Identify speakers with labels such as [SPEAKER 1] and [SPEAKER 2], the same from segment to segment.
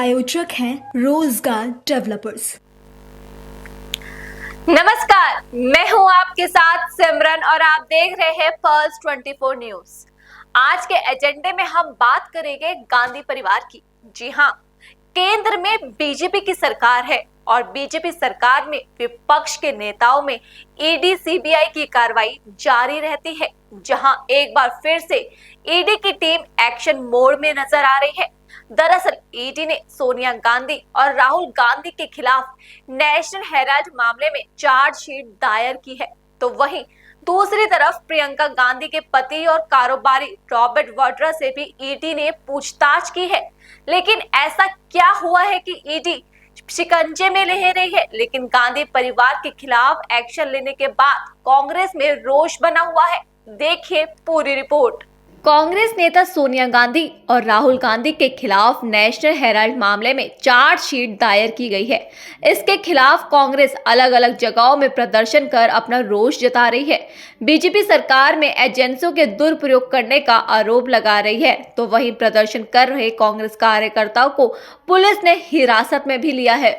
[SPEAKER 1] प्रायोजक हैं रोजगार डेवलपर्स।
[SPEAKER 2] नमस्कार, मैं हूं आपके साथ सिमरन और आप देख रहे हैं पल्स 24 न्यूज। आज के एजेंडे में हम बात करेंगे गांधी परिवार की। जी हां, केंद्र में बीजेपी की सरकार है और बीजेपी सरकार में विपक्ष के नेताओं में ईडी सीबीआई की कार्रवाई जारी रहती है, जहां एक बार फिर से ईडी की टीम एक्शन मोड में नजर आ रही है। दरअसल ईडी ने सोनिया गांधी और राहुल गांधी के खिलाफ नेशनल हेराल्ड मामले में चार्जशीट दायर की है, तो वहीं दूसरी तरफ प्रियंका गांधी के पति और कारोबारी रॉबर्ट वाड्रा से भी ईडी ने पूछताछ की है। लेकिन ऐसा क्या हुआ है कि ईडी शिकंजे में रह रही है, लेकिन गांधी परिवार के खिलाफ एक्शन लेने के बाद कांग्रेस में रोष बना हुआ है। देखिए पूरी रिपोर्ट। कांग्रेस नेता सोनिया गांधी और राहुल गांधी के खिलाफ नेशनल हेराल्ड मामले में चार्जशीट दायर की गई है। इसके खिलाफ कांग्रेस अलग अलग जगहों में प्रदर्शन कर अपना रोष जता रही है। बीजेपी सरकार में एजेंसियों के दुरुपयोग करने का आरोप लगा रही है, तो वहीं प्रदर्शन कर रहे कांग्रेस कार्यकर्ताओं को पुलिस ने हिरासत में भी लिया है।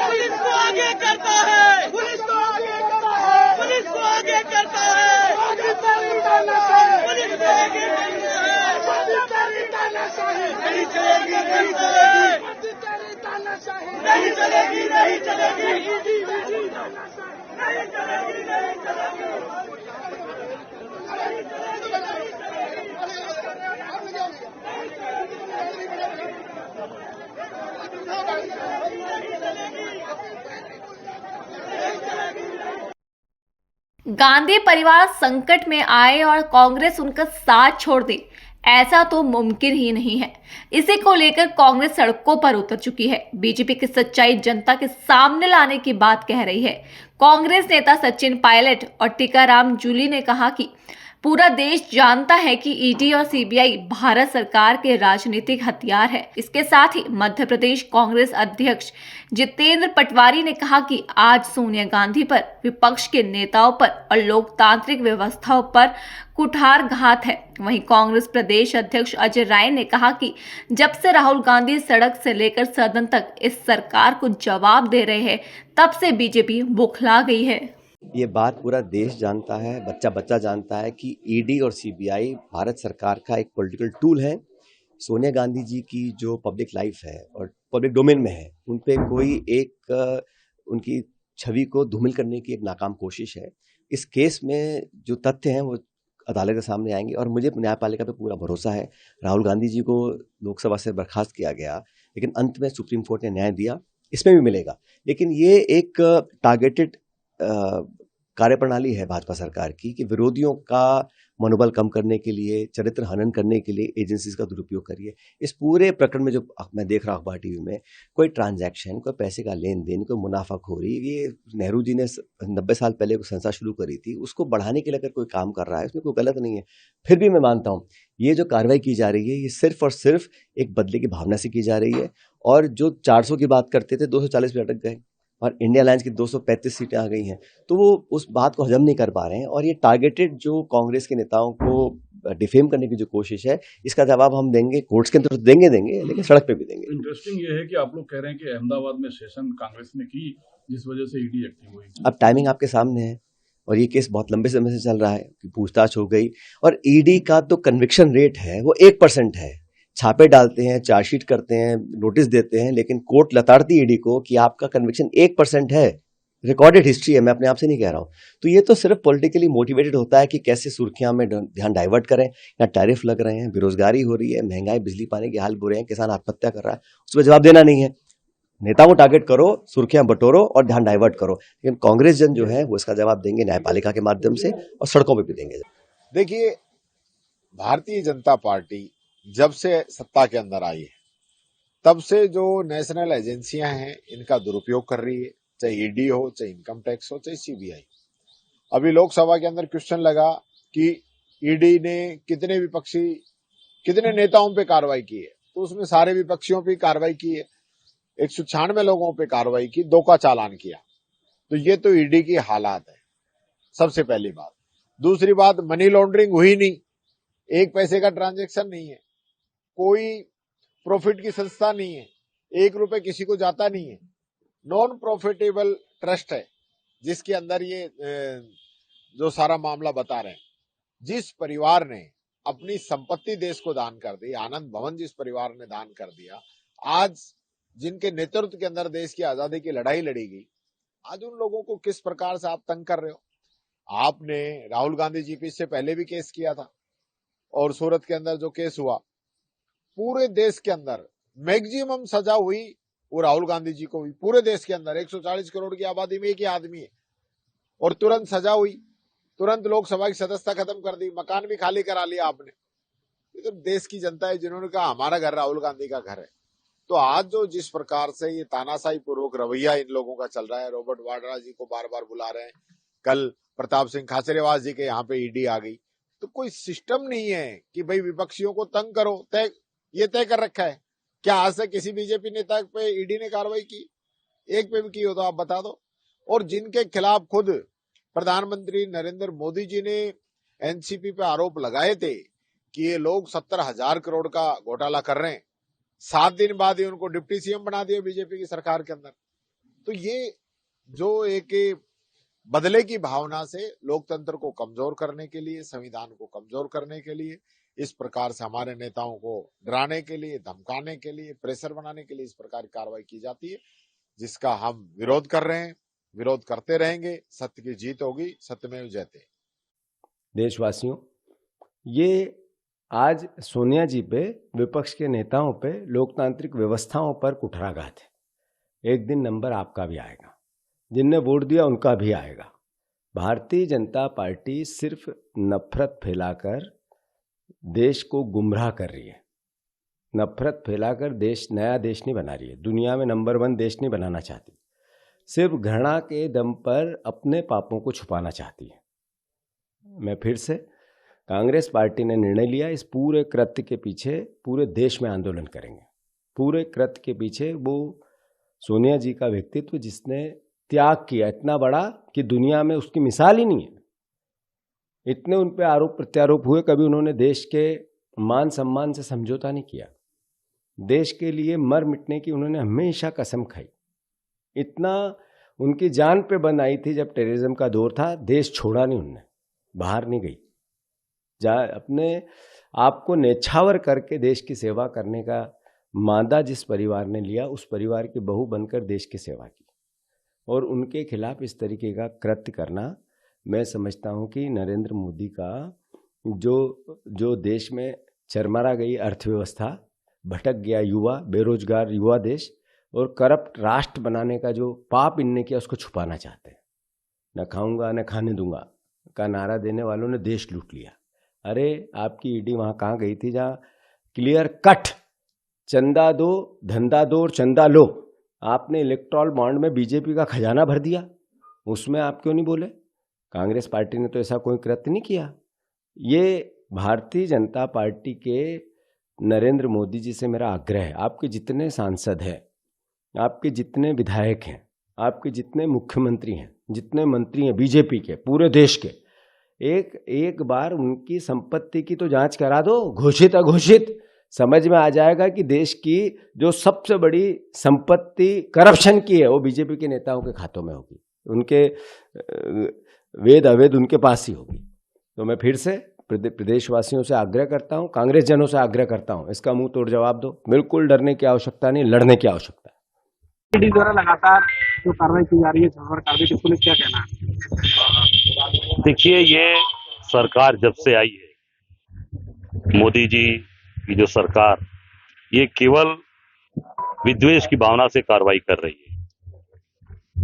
[SPEAKER 3] पुलिस को आगे करता है, पुलिस को आगे करता है, पुलिस को आगे करता है, पुलिस चलेगी नहीं चलेगी, नहीं चलेगी, नहीं चलेगी, नहीं चलेगी, नहीं चलेगी, नहीं चलेगी।
[SPEAKER 2] गांधी परिवार संकट में आए और कांग्रेस उनका साथ छोड़ दे, ऐसा तो मुमकिन ही नहीं है। इसी को लेकर कांग्रेस सड़कों पर उतर चुकी है। बीजेपी की सच्चाई जनता के सामने लाने की बात कह रही है। कांग्रेस नेता सचिन पायलट और टीकाराम जूली ने कहा कि पूरा देश जानता है कि ईडी और सीबीआई भारत सरकार के राजनीतिक हथियार है। इसके साथ ही मध्य प्रदेश कांग्रेस अध्यक्ष जितेंद्र पटवारी ने कहा कि आज सोनिया गांधी पर, विपक्ष के नेताओं पर और लोकतांत्रिक व्यवस्थाओं पर कुठारघात है। वहीं कांग्रेस प्रदेश अध्यक्ष अजय राय ने कहा कि जब से राहुल गांधी सड़क से लेकर सदन तक इस सरकार को जवाब दे रहे हैं, तब से बीजेपी बौखला गई है।
[SPEAKER 4] ये बात पूरा देश जानता है, बच्चा बच्चा जानता है कि ईडी और सीबीआई भारत सरकार का एक पॉलिटिकल टूल है। सोनिया गांधी जी की जो पब्लिक लाइफ है और पब्लिक डोमेन में है, उन पे कोई एक उनकी छवि को धूमिल करने की एक नाकाम कोशिश है। इस केस में जो तथ्य हैं वो अदालत के सामने आएंगे और मुझे न्यायपालिका पे पूरा भरोसा है। राहुल गांधी जी को लोकसभा से बर्खास्त किया गया, लेकिन अंत में सुप्रीम कोर्ट ने न्याय दिया, इसमें भी मिलेगा। लेकिन ये एक टारगेटेड कार्यप्रणाली है भाजपा सरकार की कि विरोधियों का मनोबल कम करने के लिए, चरित्र हनन करने के लिए एजेंसीज का दुरुपयोग करिए। इस पूरे प्रकरण में जो मैं देख रहा हूँ अखबार टीवी में, कोई ट्रांजैक्शन, कोई पैसे का लेन देन, कोई मुनाफाखोरी, ये नेहरू जी ने 90 साल पहले कोई संस्था शुरू करी थी, उसको बढ़ाने के लिए अगर कोई काम कर रहा है उसमें कोई गलत नहीं है। फिर भी मैं मानता हूँ ये जो कार्रवाई की जा रही है ये सिर्फ और सिर्फ एक बदले की भावना से की जा रही है। और जो 400 की बात करते थे 240 पे अटक गए और इंडिया अलायंस की 235 सीटें आ गई हैं, तो वो उस बात को हजम नहीं कर पा रहे हैं। और ये टारगेटेड जो कांग्रेस के नेताओं को डिफेम करने की जो कोशिश है, इसका जवाब हम देंगे, कोर्ट्स के अंदर देंगे, लेकिन सड़क पे भी देंगे।
[SPEAKER 5] इंटरेस्टिंग ये है कि आप लोग कह रहे हैं कि अहमदाबाद में सेशन कांग्रेस ने की, जिस वजह से ईडी एक्टिव हुई।
[SPEAKER 4] अब टाइमिंग आपके सामने है और ये केस बहुत लंबे समय से चल रहा है कि पूछताछ हो गई और ईडी का तो कन्विक्शन रेट है वो 1% है। छापे डालते हैं, चार्जशीट करते हैं, नोटिस देते हैं, लेकिन कोर्ट लताड़ती ईडी को कि आपका कन्विक्शन 1% है। रिकॉर्डेड हिस्ट्री है, मैं अपने आप से नहीं कह रहा हूं। तो ये तो सिर्फ पॉलिटिकली मोटिवेटेड होता है कि कैसे सुर्खियां में ध्यान डाइवर्ट करें। या टैरिफ लग रहे हैं, बेरोजगारी हो रही है, महंगाई, बिजली पानी के हाल बुरे हैं, किसान आत्महत्या कर रहा है, उस पर जवाब देना नहीं है। नेताओं को टारगेट करो, सुर्खियां बटोरो और ध्यान डाइवर्ट करो। लेकिन कांग्रेस जन जो है वो इसका जवाब देंगे न्यायपालिका के माध्यम से और सड़कों पर भी देंगे।
[SPEAKER 6] देखिए, भारतीय जनता पार्टी जब से सत्ता के अंदर आई है तब से जो नेशनल एजेंसियां हैं इनका दुरुपयोग कर रही है, चाहे ईडी हो, चाहे इनकम टैक्स हो, चाहे सीबीआई। अभी लोकसभा के अंदर क्वेश्चन लगा कि ईडी ने कितने नेताओं पे कार्रवाई की है, तो उसमें सारे विपक्षियों पे कार्रवाई की है। 196 लोगों पे कार्रवाई की, 2 का चालान किया। तो ये तो ईडी की हालात है, सबसे पहली बात। दूसरी बात, मनी लॉन्ड्रिंग हुई नहीं, 1 पैसे का ट्रांजैक्शन नहीं है, कोई प्रॉफिट की संस्था नहीं है, 1 रुपए किसी को जाता नहीं है। नॉन प्रॉफिटेबल ट्रस्ट है जिसके अंदर ये जो सारा मामला बता रहे हैं। जिस परिवार ने अपनी संपत्ति देश को दान कर दी, आनंद भवन जिस परिवार ने दान कर दिया, आज जिनके नेतृत्व के अंदर देश की आजादी की लड़ाई लड़ी गई, आज उन लोगों को किस प्रकार से आप तंग कर रहे हो। आपने राहुल गांधी जी पे इससे पहले भी केस किया था और सूरत के अंदर जो केस हुआ, पूरे देश के अंदर मैक्सिमम सजा हुई वो राहुल गांधी जी को हुई। पूरे देश के अंदर 140 करोड़ की आबादी में एक ही आदमी है और तुरंत सजा हुई, तुरंत लोकसभा की सदस्यता खत्म कर दी, मकान भी खाली करा लिया आपने। ये तो देश की जनता है जिन्होंने कहा हमारा घर राहुल गांधी का घर है। तो आज जो जिस प्रकार से ये तानाशाही पूर्वक रवैया इन लोगों का चल रहा है, रॉबर्ट वाड्रा जी को बार बार बुला रहे हैं, कल प्रताप सिंह खाचरियावास जी के यहाँ पे ईडी आ गई। तो कोई सिस्टम नहीं है कि भाई विपक्षियों को तंग करो, ये तय कर रखा है। क्या आज तक किसी बीजेपी नेता पे ईडी ने कार्रवाई की? एक पे भी की हो तो आप बता दो। और जिनके खिलाफ खुद प्रधानमंत्री नरेंद्र मोदी जी ने एनसीपी पे आरोप लगाए थे कि ये लोग 70,000 करोड़ का घोटाला कर रहे हैं, 7 दिन बाद ही उनको डिप्टी सीएम बना दिया बीजेपी की सरकार के अंदर। तो ये जो एक बदले की भावना से लोकतंत्र को कमजोर करने के लिए, संविधान को कमजोर करने के लिए, इस प्रकार से हमारे नेताओं को डराने के लिए, धमकाने के लिए, प्रेशर बनाने के लिए इस प्रकार की कार्रवाई की जाती है, जिसका हम विरोध कर रहे हैं, विरोध करते रहेंगे। सत्य की जीत होगी, सत्यमेव जयते।
[SPEAKER 7] देशवासियों, ये आज सोनिया जी पे, विपक्ष के नेताओं पे, लोकतांत्रिक व्यवस्थाओं पर कुठाराघात है। एक दिन नंबर आपका भी आएगा, जिनने वोट दिया उनका भी आएगा। भारतीय जनता पार्टी सिर्फ नफरत फैलाकर देश को गुमराह कर रही है। नफरत फैलाकर नया देश नहीं बना रही है, दुनिया में नंबर 1 देश नहीं बनाना चाहती। सिर्फ घृणा के दम पर अपने पापों को छुपाना चाहती है। मैं फिर से, कांग्रेस पार्टी ने निर्णय लिया, इस पूरे कृत्य के पीछे पूरे देश में आंदोलन करेंगे। पूरे कृत्य के पीछे वो सोनिया जी का व्यक्तित्व, जिसने त्याग किया इतना बड़ा कि दुनिया में उसकी मिसाल ही नहीं है। इतने उन पे आरोप प्रत्यारोप हुए, कभी उन्होंने देश के मान सम्मान से समझौता नहीं किया। देश के लिए मर मिटने की उन्होंने हमेशा कसम खाई। इतना उनकी जान पे बंद आई थी जब टेररिज्म का दौर था, देश छोड़ा नहीं उनने, बाहर नहीं गई। अपने आपको नेछावर करके देश की सेवा करने का मादा जिस परिवार ने लिया, उस परिवार की बहू बनकर देश की सेवा की, और उनके खिलाफ इस तरीके का कृत्य करना, मैं समझता हूं कि नरेंद्र मोदी का जो देश में चरमरा गई अर्थव्यवस्था, भटक गया युवा, बेरोजगार युवा देश और करप्ट राष्ट्र बनाने का जो पाप इनने किया, उसको छुपाना चाहते हैं। न खाऊंगा न खाने दूंगा का नारा देने वालों ने देश लूट लिया। अरे आपकी ईडी वहाँ कहाँ गई थी जहाँ क्लियर कट चंदा दो, धंधा दो और चंदा लो। आपने इलेक्ट्रॉल बॉन्ड में बीजेपी का खजाना भर दिया, उसमें आप क्यों नहीं बोले? कांग्रेस पार्टी ने तो ऐसा कोई कृत्य नहीं किया। ये भारतीय जनता पार्टी के नरेंद्र मोदी जी से मेरा आग्रह है, आपके जितने सांसद हैं, आपके जितने विधायक हैं, आपके जितने मुख्यमंत्री हैं, जितने मंत्री हैं बीजेपी के पूरे देश के, एक बार उनकी संपत्ति की तो जांच करा दो, घोषित अघोषित। समझ में आ जाएगा कि देश की जो सबसे बड़ी संपत्ति करप्शन की है वो बीजेपी के नेताओं के खातों में होगी, उनके वेद अवेद उनके पास ही होगी। तो मैं फिर से प्रदेशवासियों से आग्रह करता हूं, कांग्रेस जनों से आग्रह करता हूं, इसका मुंह तोड़ जवाब दो। बिल्कुल डरने की आवश्यकता नहीं, लड़ने की आवश्यकता है।
[SPEAKER 8] ईडी द्वारा लगातार जो कार्रवाई की जा रही है छप्पर कार्रवाई की, पुलिस क्या कहना है?
[SPEAKER 9] देखिए, ये सरकार जब से आई है, मोदी जी की जो सरकार, ये केवल विद्वेष की भावना से कार्रवाई कर रही है।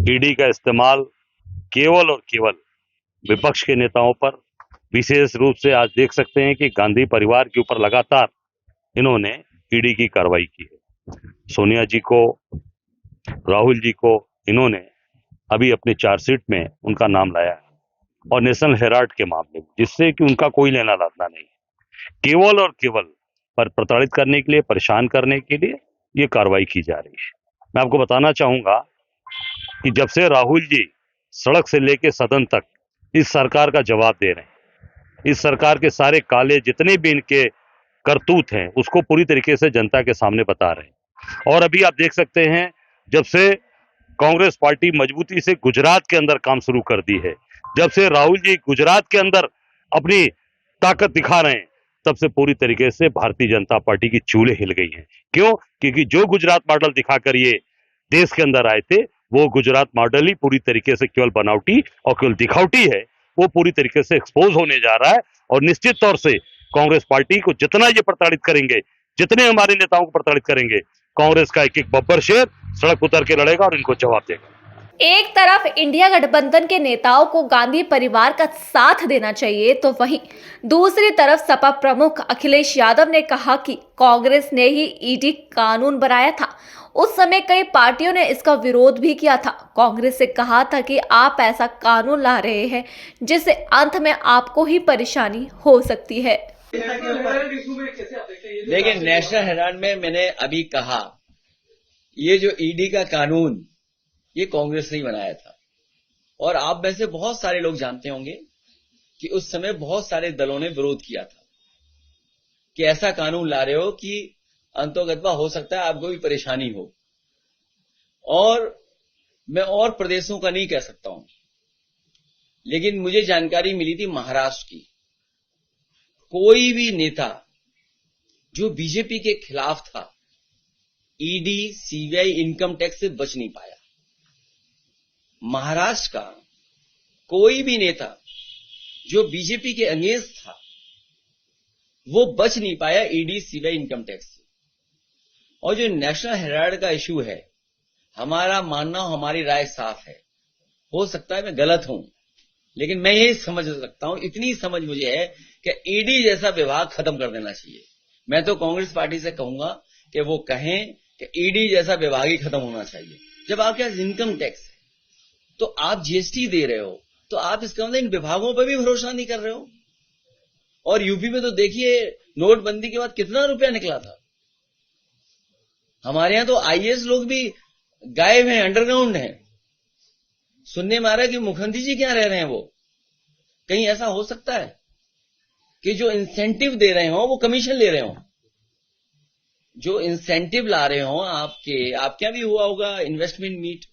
[SPEAKER 9] ईडी का इस्तेमाल केवल और केवल विपक्ष के नेताओं पर, विशेष रूप से आज देख सकते हैं कि गांधी परिवार के ऊपर लगातार इन्होंने ईडी की कार्रवाई की है। सोनिया जी को, राहुल जी को इन्होंने अभी अपने चार्जशीट में उनका नाम लाया है, और नेशनल हेराल्ड के मामले में, जिससे कि उनका कोई लेना देना नहीं है। केवल और केवल पर प्रताड़ित करने के लिए, परेशान करने के लिए ये कार्रवाई की जा रही है। मैं आपको बताना चाहूंगा कि जब से राहुल जी सड़क से लेके सदन तक इस सरकार का जवाब दे रहे हैं, इस सरकार के सारे काले जितने भी इनके करतूत हैं उसको पूरी तरीके से जनता के सामने बता रहे हैं। और अभी आप देख सकते हैं, जब से कांग्रेस पार्टी मजबूती से गुजरात के अंदर काम शुरू कर दी है, जब से राहुल जी गुजरात के अंदर अपनी ताकत दिखा रहे हैं, तब से पूरी तरीके से भारतीय जनता पार्टी की चूल्हे हिल गई हैं। क्यों? क्योंकि जो गुजरात मॉडल दिखाकर ये देश के अंदर आए थे, वो गुजरात मॉडल ही पूरी तरीके से केवल बनावटी और केवल दिखावटी है। वो पूरी तरीके से एक्सपोज होने जा रहा है, और निश्चित तौर से कांग्रेस पार्टी को जितना ये प्रताड़ित करेंगे, जितने हमारे नेताओं को प्रताड़ित करेंगे, कांग्रेस का एक एक बब्बर शेर सड़क उतर के लड़ेगा और इनको जवाब देगा।
[SPEAKER 2] एक तरफ इंडिया गठबंधन के नेताओं को गांधी परिवार का साथ देना चाहिए, तो वहीं दूसरी तरफ सपा प्रमुख अखिलेश यादव ने कहा कि कांग्रेस ने ही ईडी कानून बनाया था। उस समय कई पार्टियों ने इसका विरोध भी किया था। कांग्रेस से कहा था कि आप ऐसा कानून ला रहे हैं जिससे अंत में आपको ही परेशानी हो सकती है।
[SPEAKER 10] देखिए, नेशनल हेराल्ड में मैंने अभी कहा, ये जो ईडी का कानून ये कांग्रेस ने बनाया था, और आप में से बहुत सारे लोग जानते होंगे कि उस समय बहुत सारे दलों ने विरोध किया था कि ऐसा कानून ला रहे हो कि अंतोगत्वा हो सकता है आपको भी परेशानी हो। और मैं और प्रदेशों का नहीं कह सकता हूं, लेकिन मुझे जानकारी मिली थी महाराष्ट्र की, कोई भी नेता जो बीजेपी के खिलाफ था, ईडी, सीबीआई, इनकम टैक्स से बच नहीं पाया। महाराष्ट्र का कोई भी नेता जो बीजेपी के अगेंस्ट था, वो बच नहीं पाया ईडी, सीबीआई, इनकम टैक्स से। और जो नेशनल हेराल्ड का इशू है, हमारा मानना, हमारी राय साफ है। हो सकता है मैं गलत हूं, लेकिन मैं ये समझ सकता हूं, इतनी समझ मुझे है कि ईडी जैसा विभाग खत्म कर देना चाहिए। मैं तो कांग्रेस पार्टी से कहूंगा कि वो कहें कि ईडी जैसा विभाग ही खत्म होना चाहिए। जब आपके पास इनकम टैक्स है, तो आप जीएसटी दे रहे हो, तो आप इसका मतलब इन विभागों पर भी भरोसा नहीं कर रहे हो। और यूपी में तो देखिए, नोटबंदी के बाद कितना रुपया निकला था। हमारे यहां तो आईएएस लोग भी गायब हैं, अंडरग्राउंड हैं। सुनने में आ रहा है कि मुखर्जी जी क्या रह रहे हैं वो। कहीं ऐसा हो सकता है कि जो इंसेंटिव दे रहे हो वो कमीशन ले रहे हो? जो इंसेंटिव ला रहे हो आपके यहां भी हुआ होगा इन्वेस्टमेंट मीट।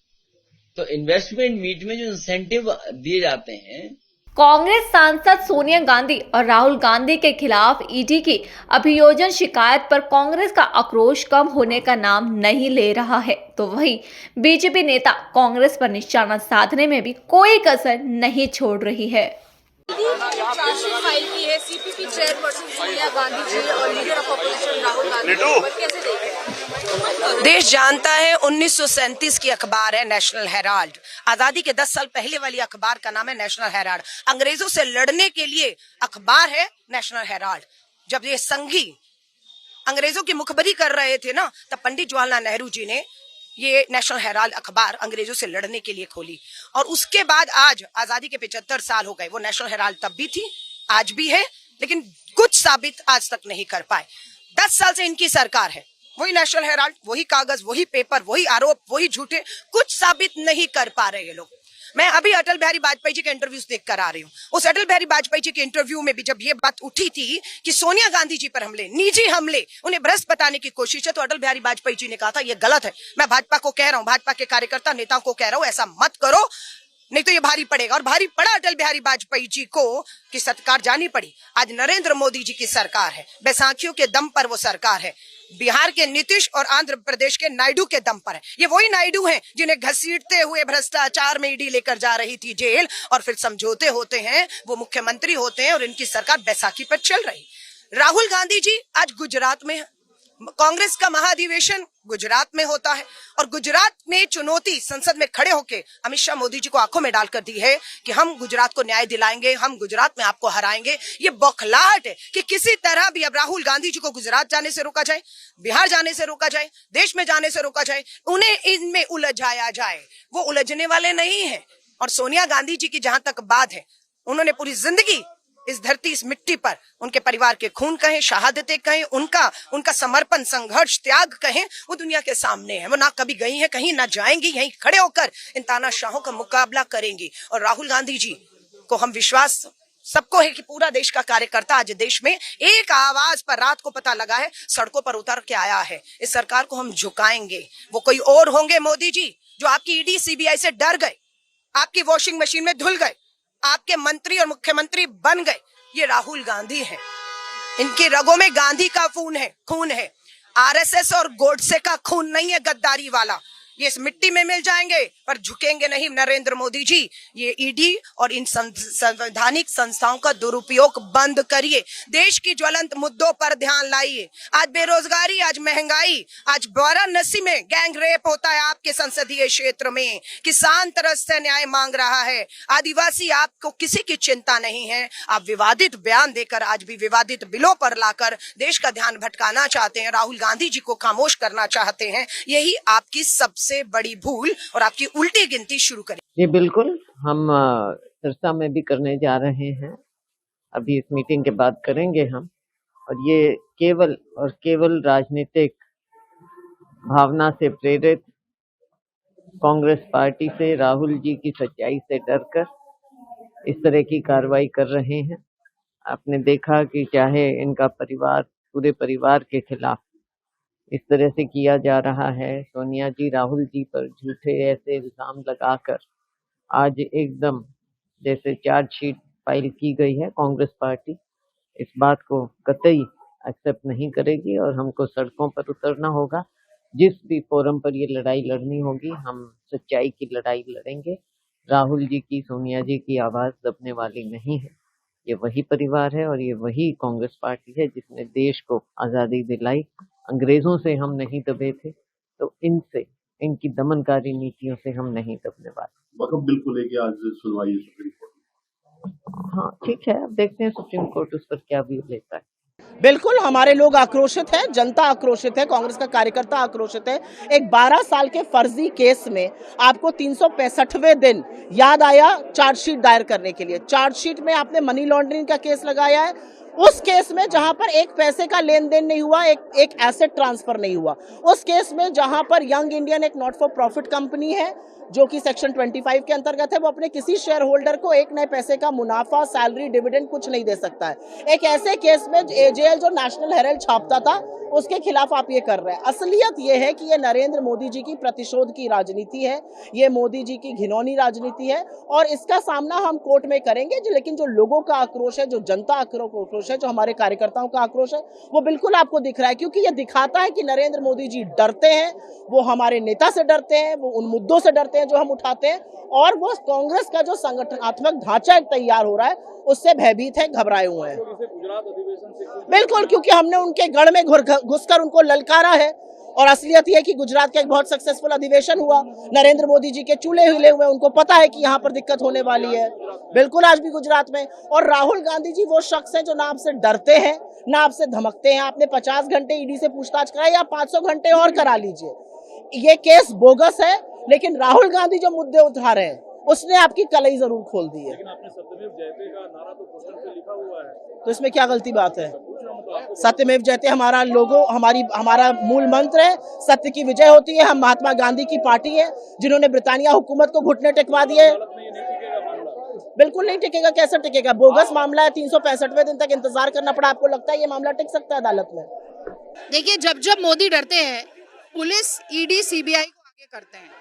[SPEAKER 10] तो इन्वेस्टमेंट मीट में जो इंसेंटिव दिए जाते हैं,
[SPEAKER 2] कांग्रेस सांसद सोनिया गांधी और राहुल गांधी के खिलाफ ईडी की अभियोजन शिकायत पर कांग्रेस का आक्रोश कम होने का नाम नहीं ले रहा है, तो वहीं बीजेपी नेता कांग्रेस पर निशाना साधने में भी कोई कसर नहीं छोड़ रही है।
[SPEAKER 11] चार्जशीट फाइल की है सीपीपी चेयरपर्सन सोनिया गांधी जी और leader of opposition Rahul Gandhi, कैसे देखें?
[SPEAKER 12] देश जानता है 1937 की अखबार है नेशनल हेराल्ड। आजादी के 10 साल पहले वाली अखबार का नाम है नेशनल हेराल्ड। अंग्रेजों से लड़ने के लिए अखबार है नेशनल हेराल्ड। जब ये संघी अंग्रेजों की मुखबरी कर रहे थे ना, तब पंडित जवाहरलाल नेहरू जी ने ये नेशनल हेराल्ड अखबार अंग्रेजों से लड़ने के लिए खोली। और उसके बाद आज आजादी के 75 साल हो गए। वो नेशनल हेराल्ड तब भी थी, आज भी है, लेकिन कुछ साबित आज तक नहीं कर पाए। 10 साल से इनकी सरकार है, वही नेशनल हेराल्ड, वही कागज, वही पेपर, वही आरोप, वही झूठे, कुछ साबित नहीं कर पा रहे ये लोग। मैं अभी अटल बिहारी वाजपेयी जी के इंटरव्यूज देख कर आ रही हूँ। उस अटल बिहारी वाजपेयी जी के इंटरव्यू में भी जब ये बात उठी थी कि सोनिया गांधी जी पर हमले, निजी हमले, उन्हें भ्रष्ट बताने की कोशिश है, तो अटल बिहारी वाजपेयी जी ने कहा था ये गलत है। मैं भाजपा को कह रहा हूँ, भाजपा के कार्यकर्ता नेताओं को कह रहा हूँ, ऐसा मत करो, नहीं तो ये भारी पड़ेगा। और भारी पड़ा अटल बिहारी वाजपेयी जी को कि सरकार जानी पड़ी। आज नरेंद्र मोदी जी की सरकार है, बैसाखियों के दम पर वो सरकार है। बिहार के नीतीश और आंध्र प्रदेश के नायडू के दम पर है। ये वही नायडू हैं जिन्हें घसीटते हुए भ्रष्टाचार में ईडी लेकर जा रही थी जेल, और फिर समझौते होते हैं, वो मुख्यमंत्री होते हैं और इनकी सरकार बैसाखी पर चल रही। राहुल गांधी जी आज गुजरात में, कांग्रेस का महाधिवेशन गुजरात में होता है, और गुजरात में चुनौती संसद में खड़े होकर अमित शाह मोदी जी को आंखों में डालकर दी है कि हम गुजरात को न्याय दिलाएंगे, हम गुजरात में आपको हराएंगे। ये बौखलाहट है कि किसी तरह भी अब राहुल गांधी जी को गुजरात जाने से रोका जाए, बिहार जाने से रोका जाए, देश में जाने से रोका जाए, उन्हें इनमें उलझाया जाए। वो उलझने वाले नहीं है। और सोनिया गांधी जी की जहां तक बात है, उन्होंने पूरी जिंदगी इस धरती, इस मिट्टी पर उनके परिवार के खून कहें, शहादतें कहें, उनका समर्पण, संघर्ष, त्याग कहें, वो दुनिया के सामने है। वो ना कभी गई हैं कहीं, ना जाएंगी, यहीं खड़े होकर इन तानाशाहों का मुकाबला करेंगी। और राहुल गांधी जी को हम विश्वास सबको है कि पूरा देश का कार्यकर्ता आज देश में एक आवाज पर रात को पता लगा है, सड़कों पर उतर के आया है। इस सरकार को हम झुकाएंगे। वो कोई और होंगे मोदी जी जो आपकी ईडी सीबीआई से डर गए, आपकी वॉशिंग मशीन में धुल गए, आपके मंत्री और मुख्यमंत्री बन गए। ये राहुल गांधी हैं। इनकी रगों में गांधी का खून है। आरएसएस और गोडसे का खून नहीं है गद्दारी वाला। ये इस मिट्टी में मिल जाएंगे पर झुकेंगे नहीं। नरेंद्र मोदी जी, ये ईडी और इन संवैधानिक संस्थाओं का दुरुपयोग बंद करिए। देश की ज्वलंत मुद्दों पर ध्यान लाइए। आज बेरोजगारी, आज महंगाई, आज वाराणसी में गैंग रेप होता है आपके संसदीय क्षेत्र में। किसान तरस से न्याय मांग रहा है। आदिवासी, आपको किसी की चिंता नहीं है। आप विवादित बयान देकर आज भी विवादित बिलों पर लाकर देश का ध्यान भटकाना चाहते हैं, राहुल गांधी जी को खामोश करना चाहते हैं। यही आपकी सबसे बड़ी भूल और आपकी उल्टी गिनती शुरू करें।
[SPEAKER 13] जी बिल्कुल, हम सिरसा में भी करने जा रहे हैं। अभी इस मीटिंग के बाद करेंगे हम। और ये केवल और केवल राजनीतिक भावना से प्रेरित कांग्रेस पार्टी से, राहुल जी की सच्चाई से डरकर इस तरह की कार्रवाई कर रहे हैं। आपने देखा कि चाहे इनका परिवार, पूरे परिवार के खिलाफ इस तरह से किया जा रहा है। सोनिया जी राहुल जी पर झूठे ऐसे इल्जाम लगाकर आज एकदम जैसे चार्जशीट फाइल की गई है। कांग्रेस पार्टी इस बात को कतई एक्सेप्ट नहीं करेगी और हमको सड़कों पर उतरना होगा। जिस भी फोरम पर ये लड़ाई लड़नी होगी, हम सच्चाई की लड़ाई लड़ेंगे। राहुल जी की, सोनिया जी की आवाज दबने वाली नहीं है। ये वही परिवार है और ये वही कांग्रेस पार्टी है जिसने देश को आजादी दिलाई। अंग्रेजों से हम नहीं दबे थे, तो इनसे, इनकी दमनकारी नीतियों से हम नहीं दबने वाले।
[SPEAKER 5] वक़्फ़ बिल को लेके आज सुनवाई है सुप्रीम कोर्ट।
[SPEAKER 13] हाँ ठीक है, अब देखते हैं सुप्रीम कोर्ट उस पर क्या व्यू लेता है।
[SPEAKER 14] बिल्कुल, हमारे लोग आक्रोशित हैं, जनता आक्रोशित है, कांग्रेस का कार्यकर्ता आक्रोशित है। एक 12 साल के फर्जी केस में आपको 365वें दिन याद आया चार्जशीट दायर करने के लिए। चार्जशीट में आपने मनी लॉन्ड्रिंग का केस लगाया है। उस केस में जहां पर एक पैसे का लेन देन नहीं हुआ, एक एसेट ट्रांसफर नहीं हुआ। उस केस में जहां पर यंग इंडियन एक नॉट फॉर प्रॉफिट कंपनी है, जो कि सेक्शन 25 के अंतर्गत है, वो अपने किसी शेयर होल्डर को एक नए पैसे का मुनाफा, सैलरी, डिविडेंड कुछ नहीं दे सकता है। एक ऐसे केस में एजेएल जो नेशनल हेराल्ड छापता था, उसके खिलाफ आप ये कर रहे हैं। असलियत ये है कि ये नरेंद्र मोदी जी की प्रतिशोध की राजनीति है, ये मोदी जी की घिनौनी राजनीति है और इसका सामना हम कोर्ट में करेंगे। लेकिन जो लोगों का आक्रोश है, जो जनता आक्रोश है, जो हमारे कार्यकर्ताओं का आक्रोश है, वो बिल्कुल आपको दिख रहा है, क्योंकि ये दिखाता है कि नरेंद्र मोदी जी डरते हैं, वो हमारे नेता से डरते हैं, वो उन मुद्दों से डरते हैं जो हम उठाते हैं, और वो कांग्रेस का जो संगठनात्मक ढांचा तैयार हो रहा है उससे भयभीत है, घबराए हुए हैं। बिल्कुल, क्योंकि हमने उनके गढ़ में घुसकर उनको ललकारा है और असलियत यह है कि गुजरात का एक बहुत सक्सेसफुल अधिवेशन हुआ, नरेंद्र मोदी जी के चूल्हे हिले हुए, उनको पता है कि यहाँ पर दिक्कत होने वाली है। बिल्कुल, आज भी गुजरात में। और राहुल गांधी जी वो शख्स हैं जो ना आपसे डरते हैं, ना आपसे धमकते हैं। आपने 50 घंटे ईडी से पूछताछ कराई, या 500 घंटे और करा लीजिए। ये केस बोगस है, लेकिन राहुल गांधी जो मुद्दे उठा रहे हैं उसने आपकी कलई जरूर खोल दी है।
[SPEAKER 5] लेकिन आपने सत्यमेव जयते का नारा तो पोस्टर पे लिखा हुआ है,
[SPEAKER 14] तो इसमें क्या गलती बात है? सत्यमेव जयते हमारा लोगो, हमारा मूल मंत्र है। सत्य की विजय होती है। हम महात्मा गांधी की पार्टी है, जिन्होंने ब्रिटानिया हुकूमत को घुटने टेकवा दिए। बिल्कुल नहीं टिकेगा। कैसे टिकेगा? बोगस मामला है, 365वें दिन तक इंतजार करना पड़ा। आपको लगता है ये मामला टिक सकता है अदालत में?
[SPEAKER 11] देखिए, जब मोदी डरते हैं, पुलिस, ईडी, सीबीआई को आगे करते हैं।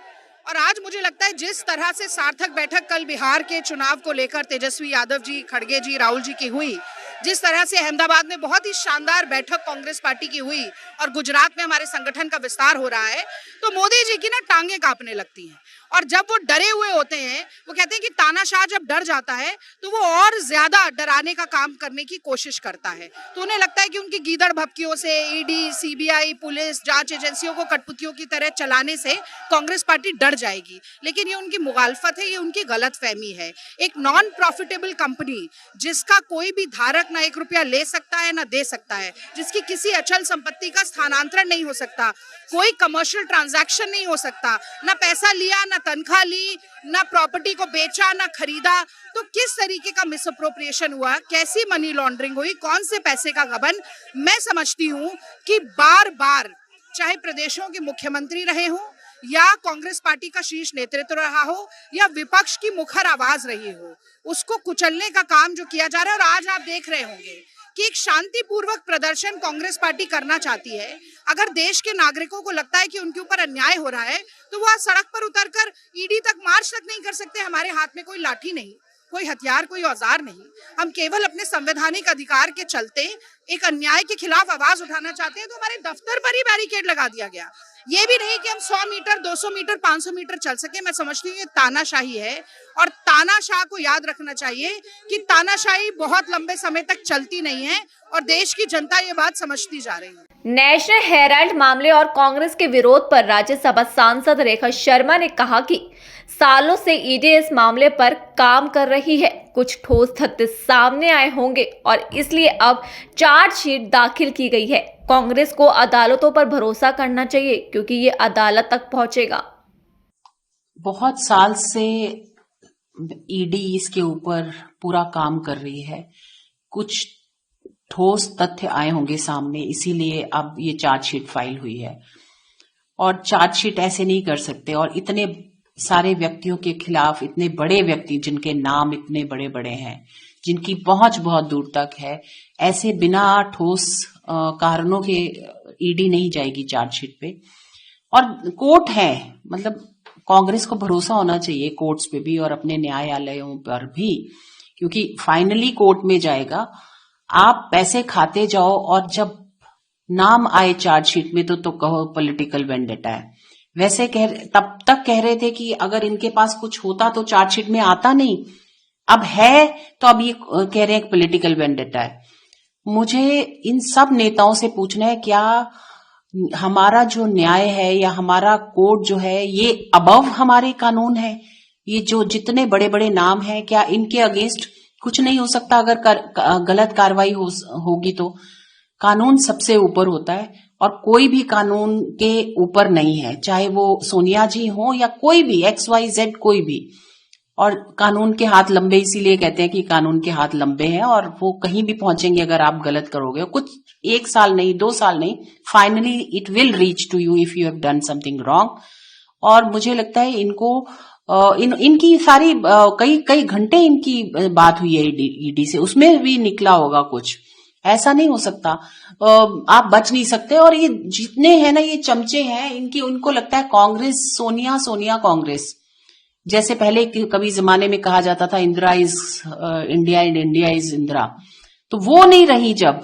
[SPEAKER 11] और आज मुझे लगता है जिस तरह से सार्थक बैठक कल बिहार के चुनाव को लेकर तेजस्वी यादव जी, खड़गे जी, राहुल जी की हुई, जिस तरह से अहमदाबाद में बहुत ही शानदार बैठक कांग्रेस पार्टी की हुई और गुजरात में हमारे संगठन का विस्तार हो रहा है, तो मोदी जी की ना टांगे कांपने लगती हैं। और जब वो डरे हुए होते हैं, वो कहते हैं कि तानाशाह जब डर जाता है तो वो और ज्यादा डराने का काम करने की कोशिश करता है। तो उन्हें लगता है कि उनकी गीदड़ भपकियों से, ईडी, सीबीआई, पुलिस, जांच एजेंसियों को कठपुतलियों की तरह चलाने से कांग्रेस पार्टी डर जाएगी। लेकिन ये उनकी मुगालफत है, ये उनकी गलतफहमी है। एक नॉन प्रॉफिटेबल कंपनी जिसका कोई भी धारक ना 1 रुपया ले सकता है ना दे सकता है, जिसकी किसी अचल संपत्ति का स्थानांतरण नहीं हो सकता, कोई कमर्शियल ट्रांजैक्शन नहीं हो सकता, ना पैसा लिया, ना तनख्वाह ली, ना प्रॉपर्टी को बेचा, ना खरीदा, तो किस तरीके का मिस अप्रोप्रिएशन हुआ, कैसी मनी लॉन्ड्रिंग हुई, कौन से पैसे का गबन। मैं समझती हूँ कि बार बार चाहे प्रदेशों के मुख्यमंत्री रहे हों, या कांग्रेस पार्टी का शीर्ष नेतृत्व रहा हो, या विपक्ष की मुखर आवाज रही हो, उसको कुचलने का काम जो किया जा रहा है। और आज आप देख रहे होंगे कि एक शांतिपूर्वक प्रदर्शन कांग्रेस पार्टी करना चाहती है। अगर देश के नागरिकों को लगता है कि उनके ऊपर अन्याय हो रहा है, तो वो आज सड़क पर उतरकर ईडी तक मार्च तक नहीं कर सकते। हमारे हाथ में कोई लाठी नहीं, कोई हथियार, कोई औजार नहीं। हम केवल अपने संवैधानिक अधिकार के चलते एक अन्याय के खिलाफ आवाज उठाना चाहते हैं। तो हमारे दफ्तर पर ही बैरिकेड लगा दिया गया। ये भी नहीं कि हम 100 मीटर, 200 मीटर, 500 मीटर चल सके। मैं समझती हूँ ये तानाशाही है, और तानाशाह को याद रखना चाहिए कि तानाशाही बहुत लंबे समय तक चलती नहीं है, और देश की जनता ये बात समझती जा रही है।
[SPEAKER 2] नेशनल हेराल्ड मामले और कांग्रेस के विरोध पर राज्यसभा सांसद रेखा शर्मा ने कहा कि सालों से ईडी इस मामले पर काम कर रही है। कुछ ठोस तथ्य सामने आए होंगे और इसलिए अब चार्जशीट दाखिल की गई है। कांग्रेस को अदालतों पर भरोसा करना चाहिए, क्योंकि ये अदालत तक पहुंचेगा।
[SPEAKER 15] बहुत साल से ईडी इसके ऊपर पूरा काम कर रही है। कुछ ठोस तथ्य आए होंगे सामने, इसीलिए अब ये चार्जशीट फाइल हुई है। और चार्जशीट ऐसे नहीं कर सकते, और इतने सारे व्यक्तियों के खिलाफ, इतने बड़े व्यक्ति जिनके नाम इतने बड़े बड़े हैं, जिनकी पहुंच बहुत दूर तक है, ऐसे बिना ठोस कारणों के ईडी नहीं जाएगी चार्जशीट पे। और कोर्ट है, मतलब कांग्रेस को भरोसा होना चाहिए कोर्ट्स पे भी और अपने न्यायालयों पर भी, क्योंकि फाइनली कोर्ट में जाएगा। आप पैसे खाते जाओ और जब नाम आए चार्जशीट में तो कहो पॉलिटिकल वेंडेटा है। वैसे तब तक कह रहे थे कि अगर इनके पास कुछ होता तो चार्जशीट में आता नहीं, अब है तो अब ये कह रहे हैं पॉलिटिकल वेंडेटा है। मुझे इन सब नेताओं से पूछना है, क्या हमारा जो न्याय है या हमारा कोर्ट जो है ये अबव हमारे कानून है? ये जो जितने बड़े बड़े नाम हैं, क्या इनके अगेंस्ट कुछ नहीं हो सकता? अगर गलत कार्रवाई होगी तो कानून सबसे ऊपर होता है, और कोई भी कानून के ऊपर नहीं है, चाहे वो सोनिया जी हो या कोई भी XYZ कोई भी। और कानून के हाथ लंबे इसीलिए कहते हैं कि कानून के हाथ लंबे हैं, और वो कहीं भी पहुंचेंगे अगर आप गलत करोगे। कुछ 1 साल नहीं, 2 साल नहीं, finally it will reach to you if you have done something wrong. और मुझे लगता है इनको इनकी सारी कई घंटे इनकी बात हुई है ईडी से, उसमें भी निकला होगा कुछ। ऐसा नहीं हो सकता, आप बच नहीं सकते। और ये जितने हैं ना, ये चमचे हैं इनकी, उनको लगता है कांग्रेस सोनिया, सोनिया कांग्रेस। जैसे पहले कभी जमाने में कहा जाता था Indira is India and India is Indira, तो वो नहीं रही जब,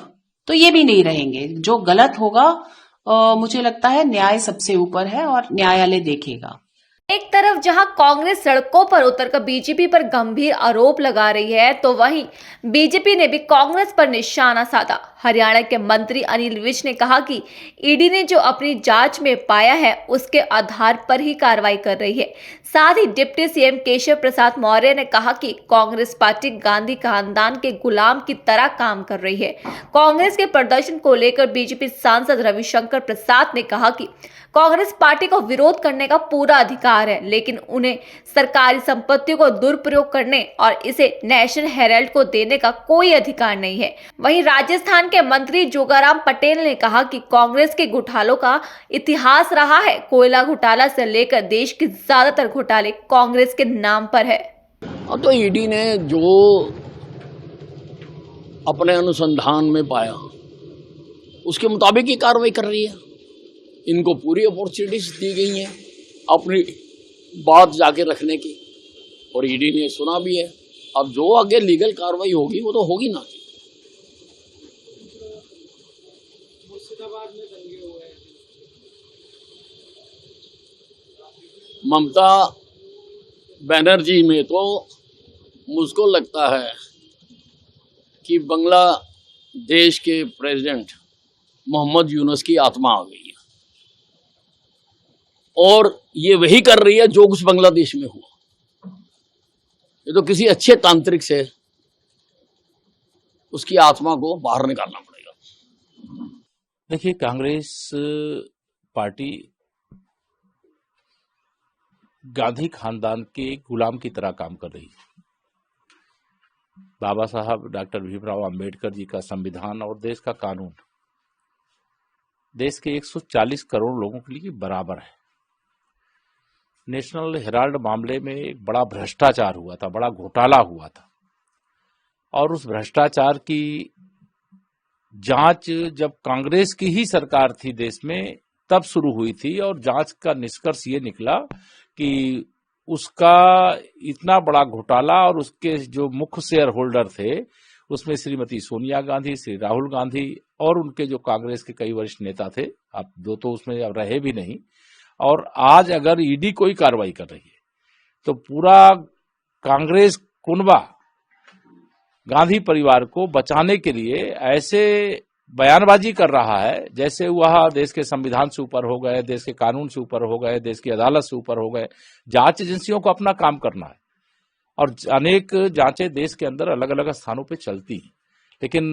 [SPEAKER 15] तो ये भी नहीं रहेंगे। जो गलत होगा मुझे लगता है न्याय सबसे ऊपर है और न्यायालय देखेगा।
[SPEAKER 2] एक तरफ जहां कांग्रेस सड़कों पर उतरकर बीजेपी पर गंभीर आरोप लगा रही है, तो वहीं बीजेपी ने भी कांग्रेस पर निशाना साधा। हरियाणा के मंत्री अनिल विज ने कहा कि ईडी ने जो अपनी जांच में पाया है उसके आधार पर ही कार्रवाई कर रही है। साथ ही डिप्टी सीएम केशव प्रसाद मौर्य ने कहा कि कांग्रेस पार्टी गांधी खानदान के गुलाम की तरह काम कर रही है। कांग्रेस के प्रदर्शन को लेकर बीजेपी सांसद रविशंकर प्रसाद ने कहा कि कांग्रेस पार्टी को विरोध करने का पूरा अधिकार है, लेकिन उन्हें सरकारी संपत्तियों को दुरुपयोग करने और इसे नेशनल हेराल्ड को देने का कोई अधिकार नहीं है। वहीं राजस्थान के मंत्री जोगाराम पटेल ने कहा कि कांग्रेस के घोटालों का इतिहास रहा है। कोयला घोटाला से लेकर देश के ज्यादातर घोटाले कांग्रेस के नाम पर है।
[SPEAKER 16] अब तो ईडी ने जो अपने अनुसंधान में पाया उसके मुताबिक ही कार्रवाई कर रही है। इनको पूरी अपॉर्चुनिटीज दी गई हैं अपनी बात जाके रखने की, और ईडी ने सुना भी है। अब जो आगे लीगल कार्रवाई होगी वो तो होगी ना। ममता बनर्जी में तो मुझको लगता है कि बांग्लादेश के प्रेसिडेंट मोहम्मद यूनुस की आत्मा आ गई है, और ये वही कर रही है जो कुछ बांग्लादेश में हुआ। ये तो किसी अच्छे तांत्रिक से उसकी आत्मा को बाहर निकालना पड़ेगा।
[SPEAKER 17] देखिए, कांग्रेस पार्टी गांधी खानदान के गुलाम की तरह काम कर रही है। बाबा साहब डॉक्टर भीमराव अंबेडकर जी का संविधान और देश का कानून देश के 140 करोड़ लोगों के लिए बराबर है। नेशनल हेराल्ड मामले में एक बड़ा भ्रष्टाचार हुआ था, बड़ा घोटाला हुआ था, और उस भ्रष्टाचार की जांच जब कांग्रेस की ही सरकार थी देश में तब शुरू हुई थी, और जांच का निष्कर्ष ये निकला कि उसका इतना बड़ा घोटाला, और उसके जो मुख्य शेयर होल्डर थे उसमें श्रीमती सोनिया गांधी, श्री राहुल गांधी और उनके जो कांग्रेस के कई वरिष्ठ नेता थे, अब दो तो उसमें अब रहे भी नहीं। और आज अगर ईडी कोई कार्रवाई कर रही है तो पूरा कांग्रेस कुनबा गांधी परिवार को बचाने के लिए ऐसे बयानबाजी कर रहा है जैसे वह देश के संविधान से ऊपर हो गए, देश के कानून से ऊपर हो गए, देश की अदालत से ऊपर हो गए। जांच एजेंसियों को अपना काम करना है, और अनेक जांचें देश के अंदर अलग अलग स्थानों पे चलती हैं, लेकिन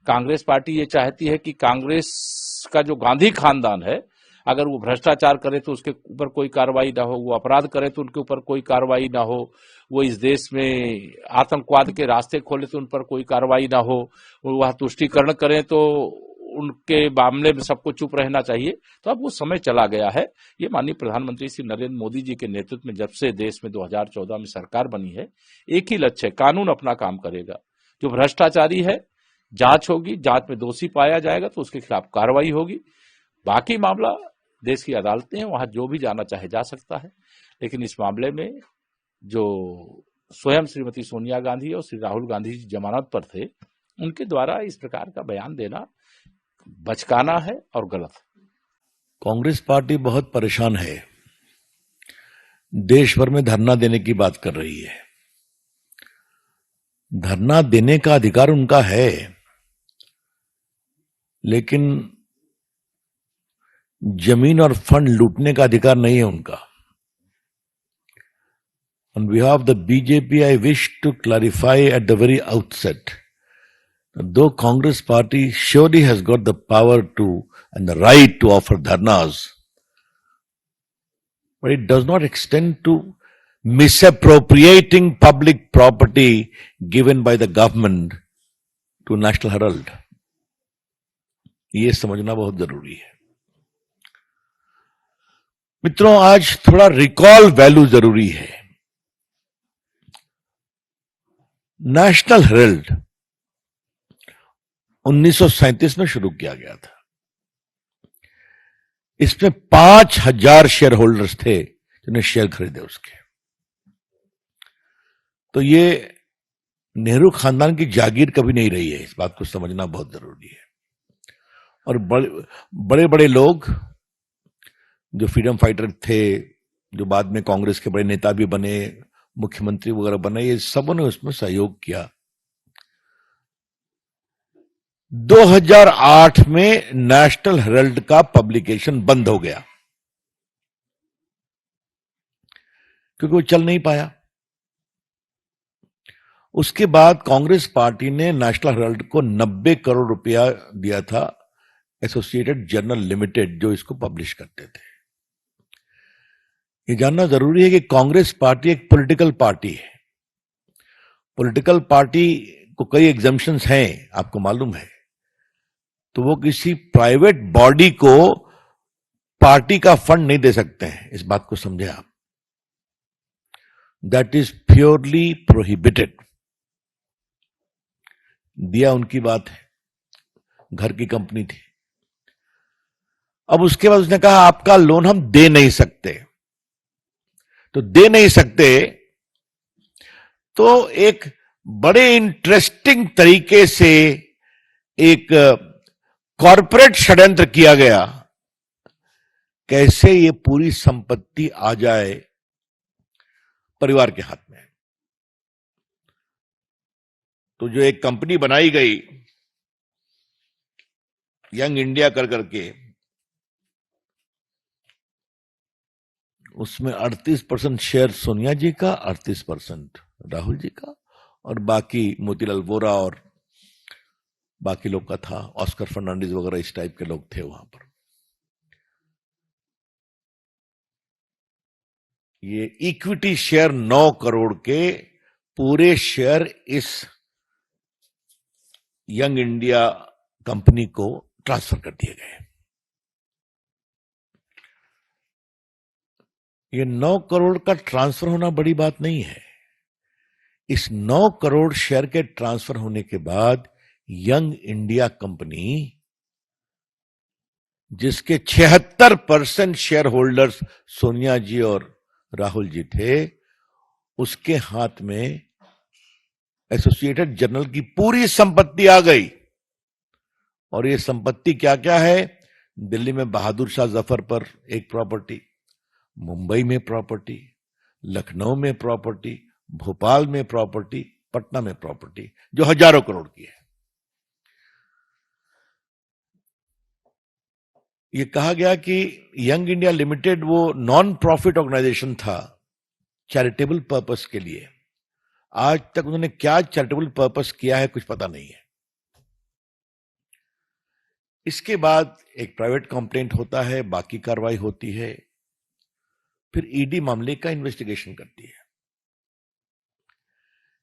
[SPEAKER 17] कांग्रेस पार्टी ये चाहती है कि कांग्रेस का जो गांधी खानदान है, अगर वो भ्रष्टाचार करे तो उसके ऊपर कोई कार्रवाई ना हो, वो अपराध करे तो उनके ऊपर कोई कार्रवाई ना हो, वो इस देश में आतंकवाद के रास्ते खोले तो उन पर कोई कार्रवाई ना हो, वह तुष्टीकरण करें तो उनके मामले में सबको चुप रहना चाहिए। तो अब वो समय चला गया है। ये माननीय प्रधानमंत्री श्री नरेंद्र मोदी जी के नेतृत्व में जब से देश में 2014 में सरकार बनी है, एक ही लक्ष्य है, कानून अपना काम करेगा। जो भ्रष्टाचारी है जांच होगी, जांच में दोषी पाया जाएगा तो उसके खिलाफ कार्रवाई होगी। बाकी मामला देश की अदालतें हैं, वहां जो भी जाना चाहे जा सकता है, लेकिन इस मामले में जो स्वयं श्रीमती सोनिया गांधी और श्री राहुल गांधी जी जमानत पर थे, उनके द्वारा इस प्रकार का बयान देना बचकाना है और गलत है।
[SPEAKER 18] कांग्रेस पार्टी बहुत परेशान है, देश भर में धरना देने की बात कर रही है। धरना देने का अधिकार उनका है, लेकिन जमीन और फंड लूटने का अधिकार नहीं है उनका। On behalf of the BJP, I wish to clarify at the very outset, though Congress party surely has got the power to and the right to offer dharnas, but it does not extend to misappropriating public property given by the government to National Herald. ये समझना बहुत जरूरी है। मित्रों, आज थोड़ा recall value जरूरी है। नेशनल हेराल्ड 1937 में शुरू किया गया था। इसमें 5000 शेयर होल्डर्स थे जिन्हें शेयर खरीदे उसके। तो ये नेहरू खानदान की जागीर कभी नहीं रही है, इस बात को समझना बहुत जरूरी है। और बड़े बड़े लोग जो फ्रीडम फाइटर थे, जो बाद में कांग्रेस के बड़े नेता भी बने, मुख्यमंत्री वगैरह बने, ये सबों ने उसमें सहयोग किया। 2008 में नेशनल हेराल्ड का पब्लिकेशन बंद हो गया क्योंकि वो चल नहीं पाया। उसके बाद कांग्रेस पार्टी ने नेशनल हेराल्ड को 90 करोड़ रुपया दिया था, एसोसिएटेड जर्नल लिमिटेड जो इसको पब्लिश करते थे। ये जानना जरूरी है कि कांग्रेस पार्टी एक पॉलिटिकल पार्टी है। पॉलिटिकल पार्टी को कई एग्जम्पशंस हैं, आपको मालूम है। तो वो किसी प्राइवेट बॉडी को पार्टी का फंड नहीं दे सकते हैं, इस बात को समझे आप। That is purely prohibited. दिया उनकी बात है, घर की कंपनी थी। अब उसके बाद उसने कहा आपका लोन हम दे नहीं सकते। तो दे नहीं सकते तो एक बड़े इंटरेस्टिंग तरीके से एक कॉरपोरेट षड्यंत्र किया गया, कैसे ये पूरी संपत्ति आ जाए परिवार के हाथ में। तो जो एक कंपनी बनाई गई यंग इंडिया कर करके, उसमें 38% शेयर सोनिया जी का, 38% राहुल जी का, और बाकी मोतीलाल वोरा और बाकी लोग का था, ऑस्कर फर्नांडिस वगैरह इस टाइप के लोग थे वहां पर। ये इक्विटी शेयर 9 करोड़ के पूरे शेयर इस यंग इंडिया कंपनी को ट्रांसफर कर दिए गए। ये 9 करोड़ का ट्रांसफर होना बड़ी बात नहीं है। इस 9 करोड़ शेयर के ट्रांसफर होने के बाद यंग इंडिया कंपनी, जिसके 76% शेयर होल्डर्स सोनिया जी और राहुल जी थे, उसके हाथ में एसोसिएटेड जर्नल की पूरी संपत्ति आ गई। और ये संपत्ति क्या क्या है? दिल्ली में बहादुर शाह जफर पर एक प्रॉपर्टी, मुंबई में प्रॉपर्टी, लखनऊ में प्रॉपर्टी, भोपाल में प्रॉपर्टी, पटना में प्रॉपर्टी, जो हजारों करोड़ की है। ये कहा गया कि यंग इंडिया लिमिटेड वो नॉन प्रॉफिट ऑर्गेनाइजेशन था, चैरिटेबल पर्पस के लिए। आज तक उन्होंने क्या चैरिटेबल पर्पस किया है कुछ पता नहीं है। इसके बाद एक प्राइवेट कंप्लेंट होता है, बाकी कार्रवाई होती है, फिर ईडी मामले का इन्वेस्टिगेशन करती है।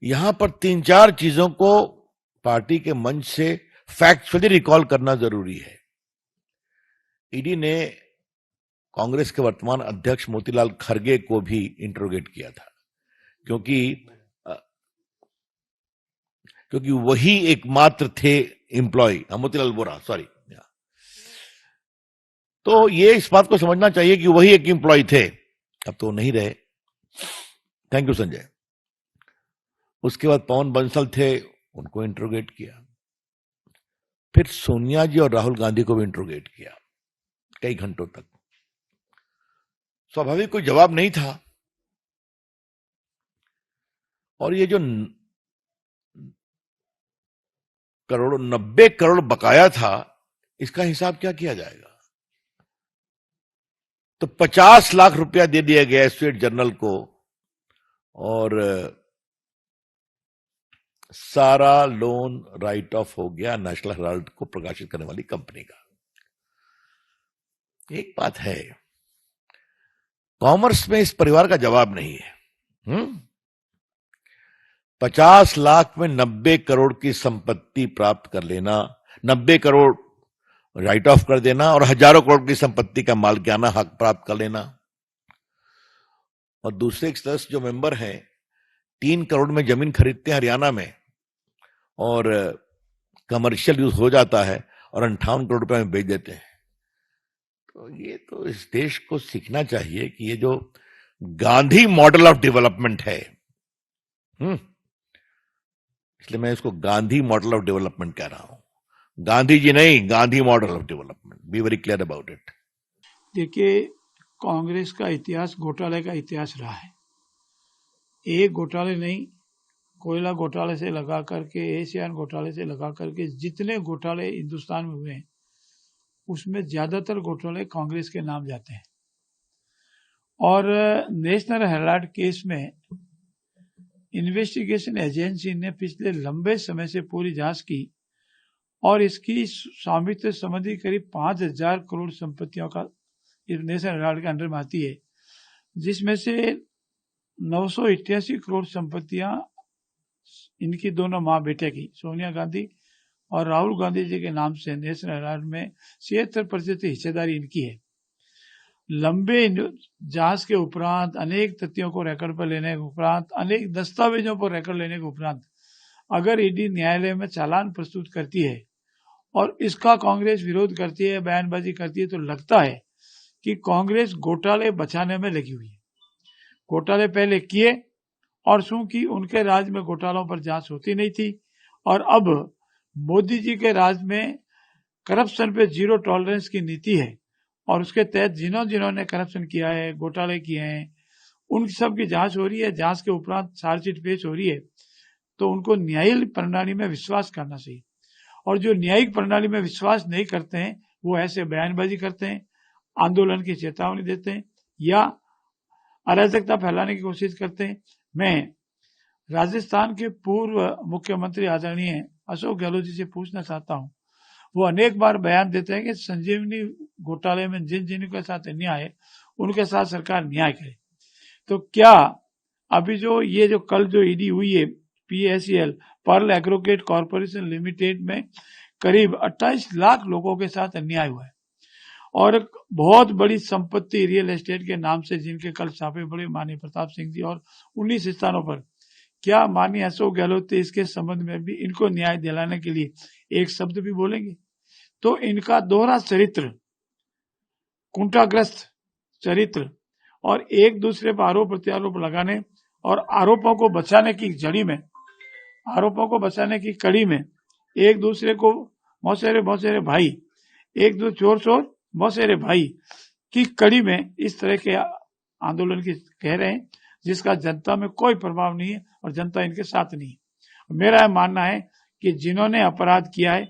[SPEAKER 18] यहां पर 3-4 चीजों को पार्टी के मंच से फैक्चुअली रिकॉल करना जरूरी है। ईडी ने कांग्रेस के वर्तमान अध्यक्ष मोतीलाल खरगे को भी इंटरोगेट किया था, क्योंकि वही एकमात्र थे एम्प्लॉय, मोतीलाल वोरा, सॉरी। तो ये इस बात को समझना चाहिए कि वही एक एम्प्लॉय थे, अब तो नहीं रहे। Thank you Sanjay. उसके बाद पवन बंसल थे, उनको इंटरोगेट किया। फिर सोनिया जी और राहुल गांधी को भी इंटरोगेट किया कई घंटों तक। स्वाभाविक कोई जवाब नहीं था। और ये जो 90 करोड़ बकाया था, इसका हिसाब क्या किया जाएगा? तो 50 लाख रुपया दे दिया गया एसोसिएट जर्नल को, और सारा लोन राइट ऑफ हो गया नेशनल हेराल्ड को प्रकाशित करने वाली कंपनी का। एक बात है, कॉमर्स में इस परिवार का जवाब नहीं है। 50 लाख में 90 करोड़ की संपत्ति प्राप्त कर लेना, 90 करोड़ राइट ऑफ कर देना, और हजारों करोड़ की संपत्ति का मालिकाना हक प्राप्त कर लेना, और दूसरे एक सदस्य जो मेंबर हैं 3 करोड़ में जमीन खरीदते हैं हरियाणा में और कमर्शियल यूज हो जाता है और 58 करोड़ रुपए में बेच देते हैं। तो ये तो इस देश को सीखना चाहिए कि ये जो गांधी मॉडल ऑफ डेवलपमेंट है, इसलिए मैं इसको गांधी मॉडल ऑफ डेवलपमेंट कह रहा हूं, गांधी जी नहीं, Gandhi model of development. Be very clear about it.
[SPEAKER 19] देखिए, कांग्रेस का इतिहास घोटाले का इतिहास रहा है। एक घोटाले नहीं, कोयला घोटाले से लगा करके, एशियन घोटाले से लगा करके जितने घोटाले हिंदुस्तान में हुए हैं उसमें ज्यादातर घोटाले कांग्रेस के नाम जाते हैं। और नेशनल हेराल्ड केस में इन्वेस्टिगेशन एजेंसी ने पिछले लंबे समय से पूरी जांच की और इसकी स्वामित्व संबंधी करीब 5,000 करोड़ संपत्तियों का नेशनल हेराल्ड के अंडर में आती है, जिसमें से 988 करोड़ संपत्तियां इनकी दोनों माँ बेटे की, सोनिया गांधी और राहुल गांधी जी के नाम से नेशनल हेराल्ड में 76% हिस्सेदारी इनकी है। लंबे जांच के उपरांत, अनेक तथ्यों को रिकॉर्ड पर लेने के उपरांत, अनेक दस्तावेजों पर रिकॉर्ड लेने के उपरांत अगर ईडी न्यायालय में चालान प्रस्तुत करती है और इसका कांग्रेस विरोध करती है, बयानबाजी करती है, तो लगता है कि कांग्रेस घोटाले बचाने में लगी हुई है। घोटाले पहले किए और चूंकि उनके राज में घोटालों पर जांच होती नहीं थी और अब मोदी जी के राज में करप्शन पे जीरो टॉलरेंस की नीति है और उसके तहत जिन्होंने करप्शन किया है, घोटाले किए हैं, उन सब की जांच हो रही है। जांच के उपरांत चार्जशीट पेश हो रही है, तो उनको न्यायिक प्रणाली में विश्वास करना चाहिए। और जो न्यायिक प्रणाली में विश्वास नहीं करते हैं वो ऐसे बयानबाजी करते हैं, आंदोलन की चेतावनी देते हैं या अराजकता फैलाने की कोशिश करते हैं। मैं राजस्थान के पूर्व मुख्यमंत्री आदरणीय अशोक गहलोत जी से पूछना चाहता हूं, वो अनेक बार बयान देते हैं कि संजीवनी घोटाले में जिन के साथ अन्याय है उनके साथ सरकार न्याय करे। तो क्या अभी जो कल जो ईडी हुई है PACL पर्ल एग्रोकेट कॉर्पोरेशन लिमिटेड में करीब 28 लाख लोगों के साथ अन्याय हुआ है और बहुत बड़ी संपत्ति रियल एस्टेट के नाम से जिनके कल छापे पड़े माननीय प्रताप सिंह जी और 19 स्थानों पर, क्या माननीय अशोक गहलोत इसके संबंध में भी इनको न्याय दिलाने के लिए एक शब्द भी बोलेंगे? तो इनका दोहरा चरित्र, कुंठाग्रस्त चरित्र और एक दूसरे पर आरोप प्रत्यारोप लगाने और आरोपों को बचाने की कड़ी में एक दूसरे को मौसेरे भाई, एक दो चोर मौसेरे भाई की कड़ी में इस तरह के आंदोलन की कह रहे हैं, जिसका जनता में कोई प्रभाव नहीं है और जनता इनके साथ नहीं है। मेरा मानना है कि जिन्होंने अपराध किया है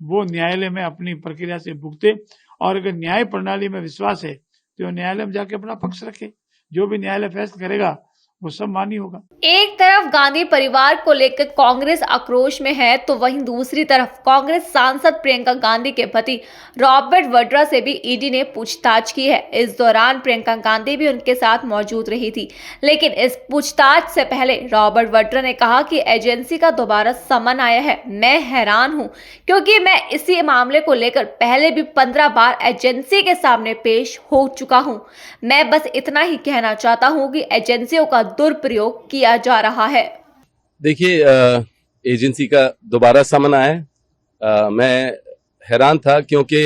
[SPEAKER 19] वो न्यायालय में अपनी प्रक्रिया से भुगते और अगर न्याय प्रणाली में विश्वास है तो न्यायालय में जाके अपना पक्ष रखे। जो भी न्यायालय फैसला करेगा वो सब मान्य होगा।
[SPEAKER 2] एक तरफ गांधी परिवार को लेकर कांग्रेस आक्रोश में है तो वहीं दूसरी तरफ कांग्रेस सांसद प्रियंका गांधी के पति रॉबर्ट वड्रा से भी ईडी ने पूछताछ की है। इस दौरान प्रियंका गांधी भी उनके साथ मौजूद रही थी, लेकिन इस पूछताछ से पहले रॉबर्ट वड्रा ने कहा कि एजेंसी का दोबारा समन आया है। मैं हैरान हूं क्योंकि मैं इसी मामले को लेकर पहले भी 15 बार एजेंसी के सामने पेश हो चुका हूं। मैं बस इतना ही कहना चाहता हूं कि एजेंसियों का दुरुपयोग किया जा रहा है।
[SPEAKER 20] देखिए, एजेंसी का दोबारा समन आया, मैं हैरान था क्योंकि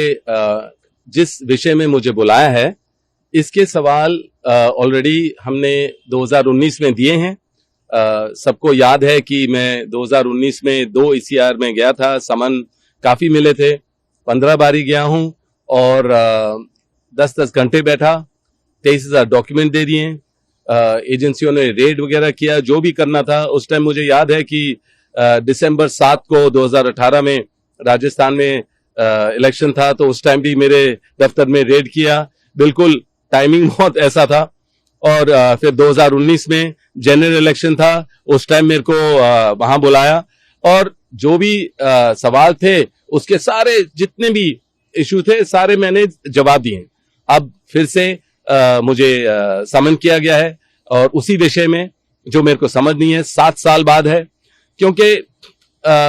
[SPEAKER 20] जिस विषय में मुझे बुलाया है इसके सवाल ऑलरेडी हमने 2019 में दिए हैं। सबको याद है कि मैं 2019 में 2 ECR में गया था, समन काफी मिले थे, 15 बारी गया हूं और 10-10 घंटे बैठा, 23,000 डॉक्यूमेंट दे दिए। एजेंसियों ने रेड वगैरह किया, जो भी करना था। उस टाइम मुझे याद है कि दिसंबर 7 को 2018 में राजस्थान में इलेक्शन था, तो उस टाइम भी मेरे दफ्तर में रेड किया। बिल्कुल टाइमिंग बहुत ऐसा था। और फिर 2019 में जनरल इलेक्शन था, उस टाइम मेरे को वहां बुलाया और जो भी सवाल थे उसके सारे जितने भी इशू थे सारे मैंने जवाब दिए। अब फिर से मुझे समन किया गया है और उसी विषय में जो मेरे को समझ नहीं है, 7 साल बाद है। क्योंकि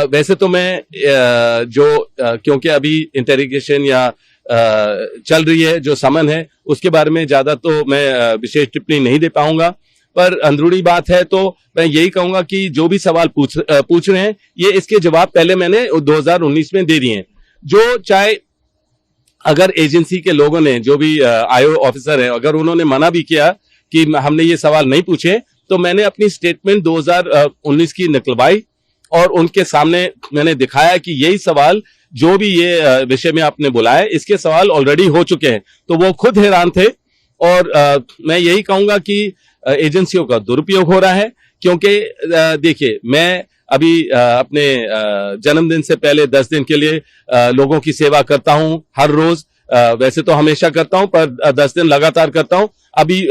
[SPEAKER 20] वैसे तो मैं क्योंकि अभी इंटेरोगेशन या चल रही है, जो समन है, उसके बारे में ज्यादा तो मैं विशेष टिप्पणी नहीं दे पाऊंगा, पर अंदरूनी बात है तो मैं यही कहूंगा कि जो भी सवाल पूछ रहे हैं, ये इसके जवाब पहले मैंने 2019 में दे दिए हैं। जो चाहे अगर एजेंसी के लोगों ने, जो भी आईओ ऑफिसर है, अगर उन्होंने मना भी किया कि हमने ये सवाल नहीं पूछे, तो मैंने अपनी स्टेटमेंट 2019 की निकलवाई और उनके सामने मैंने दिखाया कि यही सवाल, जो भी ये विषय में आपने बुलाया, इसके सवाल ऑलरेडी हो चुके हैं। तो वो खुद हैरान थे। और मैं यही कहूंगा कि एजेंसियों का दुरुपयोग हो रहा है, क्योंकि देखिए, मैं अभी अपने जन्मदिन से पहले 10 दिन के लिए लोगों की सेवा करता हूं हर रोज। वैसे तो हमेशा करता हूं, पर 10 दिन लगातार करता हूं। अभी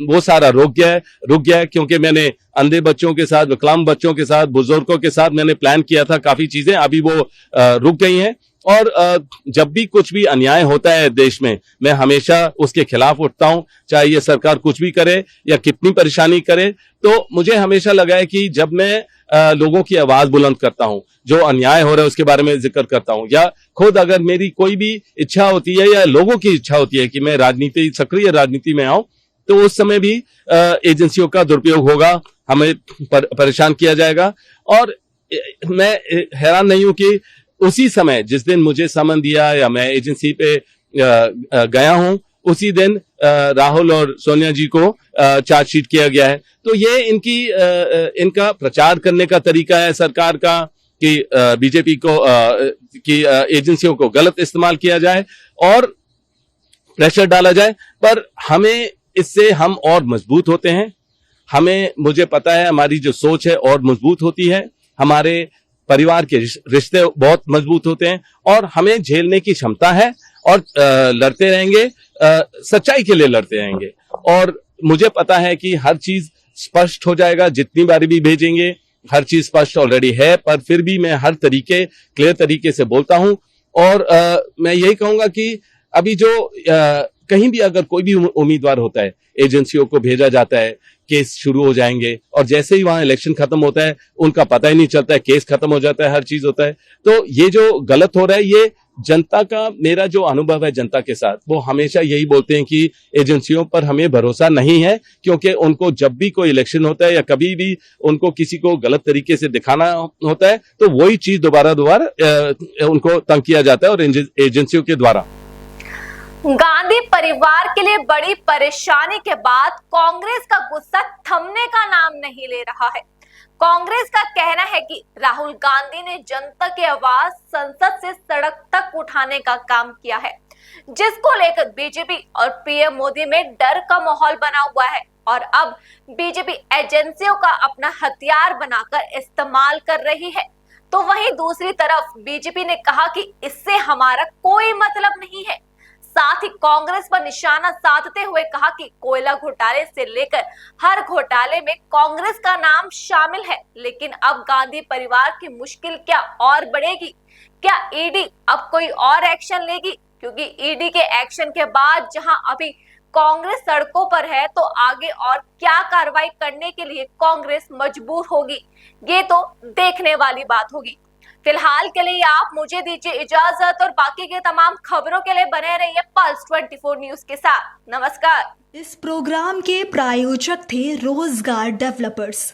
[SPEAKER 20] वो सारा रुक गया है, क्योंकि मैंने अंधे बच्चों के साथ, विकलांग बच्चों के साथ, बुजुर्गों के साथ मैंने प्लान किया था काफी चीजें, अभी वो रुक गई हैं। और जब भी कुछ भी अन्याय होता है देश में, मैं हमेशा उसके खिलाफ उठता हूं, चाहे ये सरकार कुछ भी करे या कितनी परेशानी करे। तो मुझे हमेशा लगा है कि जब मैं लोगों की आवाज बुलंद करता हूं, जो अन्याय हो रहा है उसके बारे में जिक्र करता हूं, या खुद अगर मेरी कोई भी इच्छा होती है या लोगों की इच्छा होती है कि मैं सक्रिय राजनीति में आऊं, तो उस समय भी एजेंसियों का दुरुपयोग होगा, हमें परेशान किया जाएगा। और मैं हैरान नहीं हूं कि उसी समय जिस दिन मुझे समन दिया या मैं एजेंसी पे गया हूं, उसी दिन राहुल और सोनिया जी को चार्जशीट किया गया है। तो ये इनका प्रचार करने का तरीका है सरकार का कि बीजेपी को की एजेंसियों को गलत इस्तेमाल किया जाए और प्रेशर डाला जाए। पर हमें इससे हम और मजबूत होते हैं। मुझे पता है हमारी जो सोच है और मजबूत होती है, हमारे परिवार के रिश्ते बहुत मजबूत होते हैं और हमें झेलने की क्षमता है और लड़ते रहेंगे, सच्चाई के लिए लड़ते रहेंगे। और मुझे पता है कि हर चीज स्पष्ट हो जाएगा, जितनी बारी भी भेजेंगे हर चीज स्पष्ट ऑलरेडी है, पर फिर भी मैं हर क्लियर तरीके से बोलता हूं। और मैं यही कहूंगा कि अभी जो कहीं भी अगर कोई भी उम्मीदवार होता है, एजेंसियों को भेजा जाता है, केस शुरू हो जाएंगे और जैसे ही वहां इलेक्शन खत्म होता है उनका पता ही नहीं चलता है, केस खत्म हो जाता है, हर चीज होता है। तो ये जो गलत हो रहा है, ये जनता का, मेरा जो अनुभव है जनता के साथ, वो हमेशा यही बोलते हैं कि एजेंसियों पर हमें भरोसा नहीं है, क्योंकि उनको जब भी कोई इलेक्शन होता है या कभी भी उनको किसी को गलत तरीके से दिखाना होता है, तो वही चीज दोबारा उनको तंग किया जाता है और एजेंसियों के द्वारा।
[SPEAKER 2] गांधी परिवार के लिए बड़ी परेशानी के बाद कांग्रेस का गुस्सा थमने का नाम नहीं ले रहा है। कांग्रेस का कहना है कि राहुल गांधी ने जनता की आवाज संसद से सड़क तक उठाने का काम किया है, जिसको लेकर बीजेपी और पीएम मोदी में डर का माहौल बना हुआ है और अब बीजेपी एजेंसियों का अपना हथियार बनाकर इस्तेमाल कर रही है। तो वहीं दूसरी तरफ बीजेपी ने कहा कि इससे हमारा कोई मतलब नहीं है। साथ ही कांग्रेस पर निशाना साधते हुए कहा कि कोयला घोटाले से लेकर हर घोटाले में कांग्रेस का नाम शामिल है। लेकिन अब गांधी परिवार की मुश्किल क्या और बढ़ेगी? क्या ईडी अब कोई और एक्शन लेगी? क्योंकि ईडी के एक्शन के बाद जहां अभी कांग्रेस सड़कों पर है, तो आगे और क्या कार्रवाई करने के लिए कांग्रेस मजबूर होगी, ये तो देखने वाली बात होगी। फिलहाल के लिए आप मुझे दीजिए इजाजत और बाकी के तमाम खबरों के लिए बने रहिए पल्स 24 न्यूज के साथ। नमस्कार।
[SPEAKER 1] इस प्रोग्राम के प्रायोजक थे रोजगार डेवलपर्स।